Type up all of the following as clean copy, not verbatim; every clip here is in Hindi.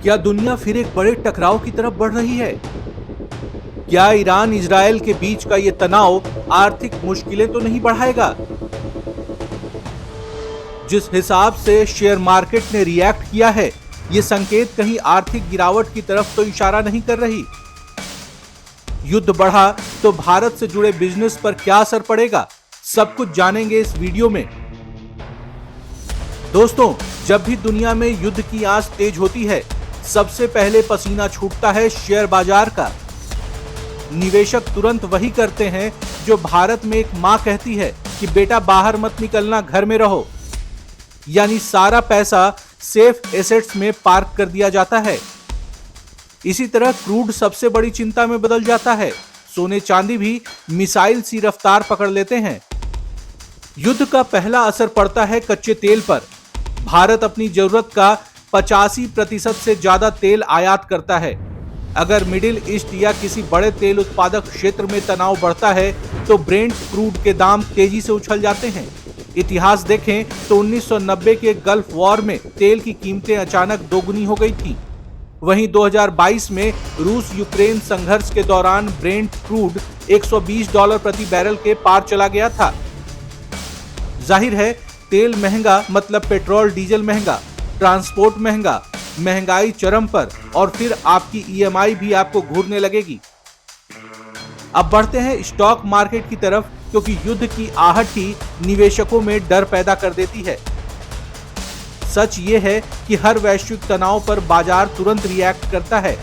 क्या दुनिया फिर एक बड़े टकराव की तरफ बढ़ रही है? क्या ईरान इजरायल के बीच का यह तनाव आर्थिक मुश्किलें तो नहीं बढ़ाएगा? जिस हिसाब से शेयर मार्केट ने रिएक्ट किया है, यह संकेत कहीं आर्थिक गिरावट की तरफ तो इशारा नहीं कर रही। युद्ध बढ़ा तो भारत से जुड़े बिजनेस पर क्या असर पड़ेगा, सब कुछ जानेंगे इस वीडियो में। दोस्तों, जब भी दुनिया में युद्ध की आंच तेज होती है, सबसे पहले पसीना छूटता है शेयर बाजार का। निवेशक तुरंत वही करते हैं जो भारत में एक मां कहती है कि बेटा बाहर मत निकलना, घर में रहो। यानी सारा पैसा सेफ एसेट्स में पार्क कर दिया जाता है। इसी तरह क्रूड सबसे बड़ी चिंता में बदल जाता है। सोने चांदी भी मिसाइल सी रफ्तार पकड़ लेते हैं। युद्ध का पहला असर पड़ता है कच्चे तेल पर। भारत अपनी जरूरत का 85% से ज्यादा तेल आयात करता है। अगर मिडिल ईस्ट या किसी बड़े तेल उत्पादक क्षेत्र में तनाव बढ़ता है तो ब्रेंट क्रूड के दाम तेजी से उछल जाते हैं। इतिहास देखें तो 1990 के गल्फ वॉर में तेल की कीमतें अचानक दोगुनी हो गई थी। वहीं 2022 में रूस यूक्रेन संघर्ष के दौरान ब्रेंट क्रूड $120 प्रति बैरल के पार चला गया था। जाहिर है, तेल महंगा मतलब पेट्रोल डीजल महंगा, ट्रांसपोर्ट महंगा, महंगाई चरम पर, और फिर आपकी ईएमआई भी आपको घूरने लगेगी। अब बढ़ते हैं स्टॉक मार्केट की तरफ, क्योंकि युद्ध की आहट ही निवेशकों में डर पैदा कर देती है। सच ये है कि हर वैश्विक तनाव पर बाजार तुरंत रिएक्ट करता है।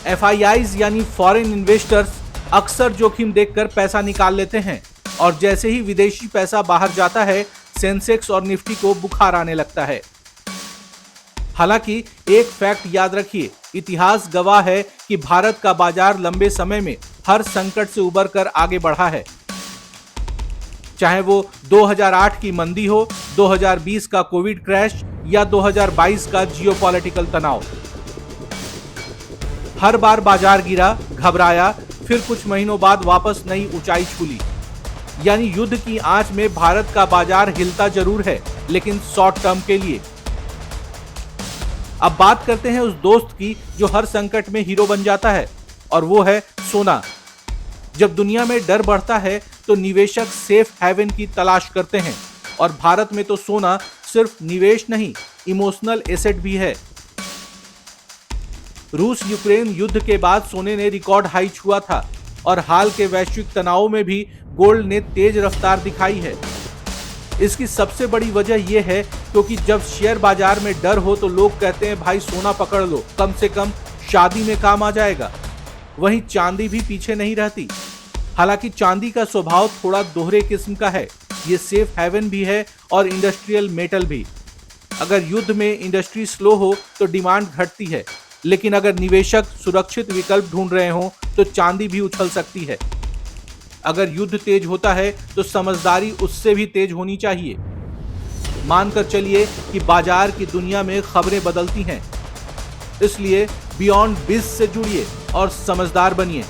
एफआईआईज यानी फॉरेन इन्वेस्टर्स अक्सर जोखिम देखकर पैसा निकाल लेते हैं, और जैसे ही विदेशी पैसा बाहर जाता है, सेंसेक्स और निफ्टी को बुखार आने लगता है। हालांकि एक फैक्ट याद रखिए, इतिहास गवाह है कि भारत का बाजार लंबे समय में हर संकट से उबरकर आगे बढ़ा है। चाहे वो 2008 की मंदी हो, 2020 का कोविड क्रैश या 2022 का जियोपॉलिटिकल तनाव। हर बार बाजार गिरा, घबराया, फिर कुछ महीनों बाद वापस नई ऊंचाई छू ली। यानी युद्ध की आंच में भारत का बाजार हिलता जरूर है, लेकिन शॉर्ट टर्म के लिए। अब बात करते हैं उस दोस्त की जो हर संकट में हीरो बन जाता है, और वो है सोना। जब दुनिया में डर बढ़ता है तो निवेशक सेफ हेवन की तलाश करते हैं, और भारत में तो सोना सिर्फ निवेश नहीं, इमोशनल एसेट भी है। रूस यूक्रेन युद्ध के बाद सोने ने रिकॉर्ड हाई छुआ था, और हाल के वैश्विक तनाव में भी गोल्ड ने तेज रफ्तार दिखाई है। इसकी सबसे बड़ी वजह यह है क्योंकि जब शेयर बाजार में डर हो तो लोग कहते हैं भाई सोना पकड़ लो, कम से कम शादी में काम आ जाएगा। वहीं चांदी भी पीछे नहीं रहती। हालांकि चांदी का स्वभाव थोड़ा दोहरे किस्म का है। ये सेफ हेवन भी है और इंडस्ट्रियल मेटल भी। अगर युद्ध में इंडस्ट्री स्लो हो तो डिमांड घटती है, लेकिन अगर निवेशक सुरक्षित विकल्प ढूंढ रहे हो तो चांदी भी उछल सकती है। अगर युद्ध तेज होता है तो समझदारी उससे भी तेज होनी चाहिए। मानकर चलिए कि बाजार की दुनिया में खबरें बदलती हैं, इसलिए बियॉन्ड बिज से जुड़िए और समझदार बनिए।